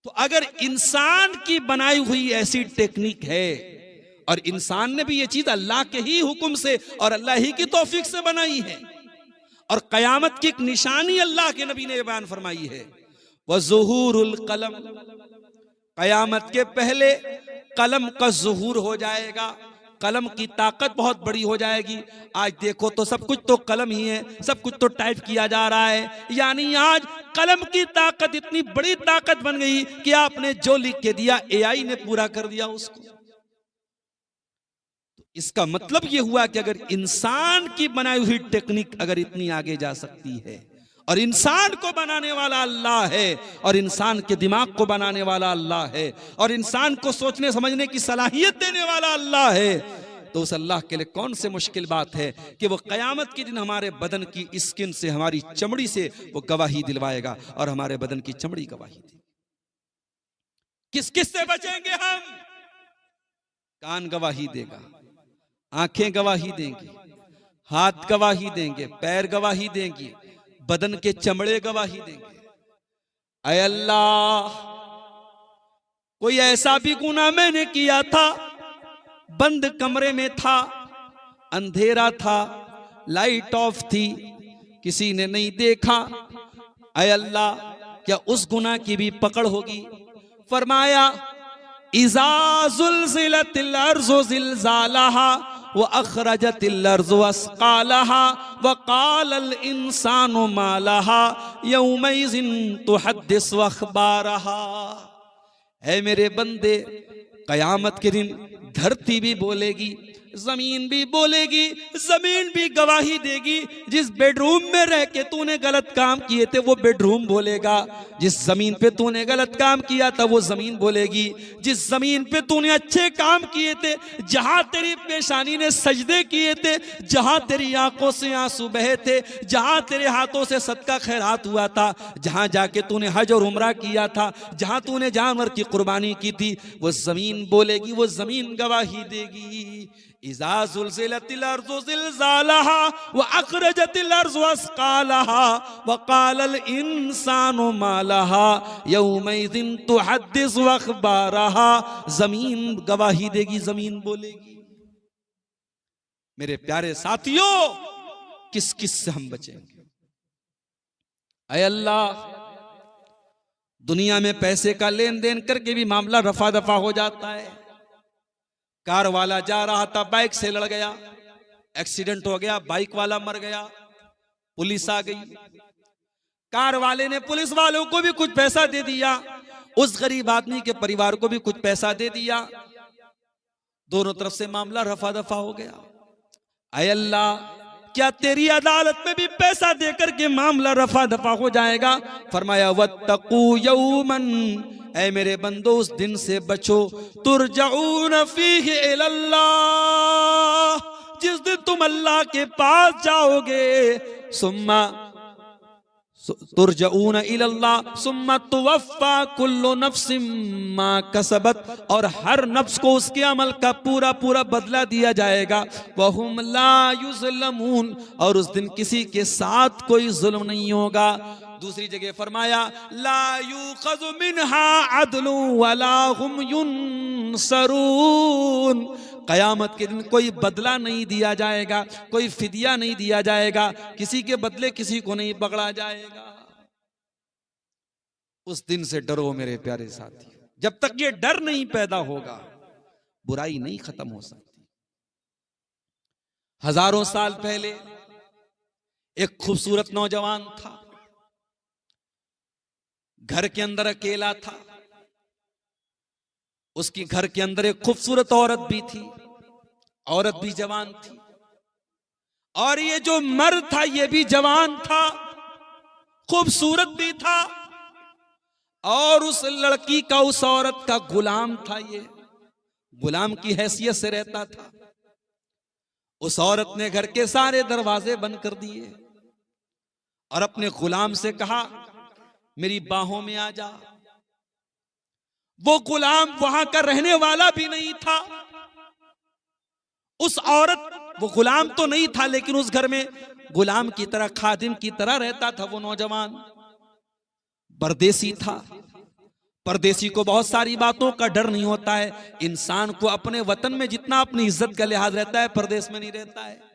तो अगर इंसान की बनाई हुई ऐसी टेक्निक है और इंसान ने भी ये चीज अल्लाह के ही हुक्म से और अल्लाह ही की तौफीक से बनाई है और कयामत की एक निशानी अल्लाह के नबी ने बयान फरमाई है, वह ज़ुहूरुल कलम, कयामत के पहले कलम का ज़ुहूर हो जाएगा, कलम की ताकत बहुत बड़ी हो जाएगी। आज देखो तो सब कुछ तो कलम ही है, सब कुछ तो टाइप किया जा रहा है, यानी आज कलम की ताकत इतनी बड़ी ताकत बन गई कि आपने जो लिख के दिया एआई ने पूरा कर दिया उसको। इसका मतलब यह हुआ कि अगर इंसान की बनाई हुई टेक्निक अगर इतनी आगे जा सकती है और इंसान को बनाने वाला अल्लाह है और इंसान के दिमाग को बनाने वाला अल्लाह है और इंसान को सोचने समझने की सलाहियत देने वाला अल्लाह है, तो उस अल्लाह के लिए कौन से मुश्किल बात है कि वो कयामत के दिन हमारे बदन की स्किन से, हमारी चमड़ी से वो गवाही दिलवाएगा और हमारे बदन की चमड़ी गवाही देगी। किस किस से बचेंगे हम? कान गवाही देगा, आंखें गवाही देंगी, हाथ गवाही देंगे, पैर गवाही देंगी, बदन के चमड़े गवाही देंगे। ऐ अल्लाह, कोई ऐसा भी गुनाह मैंने किया था, बंद कमरे में था, अंधेरा था, लाइट ऑफ थी, किसी ने नहीं देखा, ऐ अल्लाह क्या उस गुनाह की भी पकड़ होगी? फरमाया इज़ा ज़ुल्ज़िलतिल अर्ज़ु ज़िल्ज़ालहा व अख़रजतिल अर्ज़ु अस्क़ालहा व क़ालल इंसानु मा लहा यौमइज़िन तुहद्दिसु अख़बारहा। है मेरे बंदे, कयामत के दिन धरती भी बोलेगी, जमीन भी बोलेगी, जमीन भी गवाही देगी। जिस बेडरूम में रह के तूने गलत काम किए थे वो बेडरूम बोलेगा, जिस जमीन पे तूने गलत काम किया था वो जमीन बोलेगी, जिस जमीन पे तूने अच्छे काम किए थे, जहां तेरी पेशानी ने सजदे किए थे, जहां तेरी आंखों से आंसू बहे थे, जहां तेरे हाथों से सदका खैरात हुआ था, जहां जाके तूने हज और उम्रा किया था, जहां तूने जानवर की कुर्बानी की थी, वो जमीन बोलेगी, वो जमीन गवाही देगी। इज़ा ज़ुल्ज़िलतिल अर्ज़ु ज़िल्ज़ालहा व अख़रजतिल अर्ज़ु अस्क़ालहा व क़ालल इंसानु मा लहा यौमइज़िन तुहद्दिसु अख़बारहा। जमीन गवाही देगी, जमीन बोलेगी। मेरे प्यारे साथियों, किस किस से हम बचेंगे? ऐ अल्लाह, दुनिया में पैसे का लेन देन करके भी मामला रफा दफा हो जाता है। कार वाला जा रहा था, बाइक से लड़ गया, एक्सीडेंट हो गया, बाइक वाला मर गया, पुलिस आ गई, कार वाले ने पुलिस वालों को भी कुछ पैसा दे दिया, उस गरीब आदमी के परिवार को भी कुछ पैसा दे दिया, दोनों तरफ से मामला रफा दफा हो गया। ऐ अल्लाह, क्या तेरी अदालत में भी पैसा देकर के मामला रफा दफा हो जाएगा? फरमाया वत्तकू यौमन, ऐ मेरे बंदो उस दिन से बचो, तुरजऊन फीहि इलल्लाह, जिस दिन तुम अल्लाह के पास जाओगे, सुम्मा तुरजऊन इलल्लाह सुम्मा तुवफ़्फ़ा कुल्लु नफ्सिम मा कसबत, और हर नफ्स को उसके अमल का पूरा पूरा बदला दिया जाएगा। वहुम ला युज़लमून, और उस दिन किसी के साथ कोई जुल्म नहीं होगा। दूसरी जगह फरमाया ला युख़ज़ु मिन्हा अदलु वला हुम युनसरून, कयामत के दिन कोई बदला नहीं दिया जाएगा, कोई फिदिया नहीं दिया जाएगा, किसी के बदले किसी को नहीं पकड़ा जाएगा। उस दिन से डरो मेरे प्यारे साथी। जब तक ये डर नहीं पैदा होगा, बुराई नहीं खत्म हो सकती। हजारों साल पहले एक खूबसूरत नौजवान था, घर के अंदर अकेला था, उसकी घर के अंदर एक खूबसूरत औरत भी थी, औरत भी जवान थी, और ये जो मर्द था ये भी जवान था, खूबसूरत भी था, और उस लड़की का, उस औरत का गुलाम था। ये गुलाम की हैसियत से रहता था। उस औरत ने घर के सारे दरवाजे बंद कर दिए और अपने गुलाम से कहा मेरी बाहों में आ जा। वो गुलाम वहां का रहने वाला भी नहीं था। उस औरत, वो गुलाम तो नहीं था लेकिन उस घर में गुलाम की तरह, खादिम की तरह रहता था। वो नौजवान परदेसी था, परदेसी को बहुत सारी बातों का डर नहीं होता है। इंसान को अपने वतन में जितना अपनी इज्जत का लिहाज रहता है, परदेश में नहीं रहता है।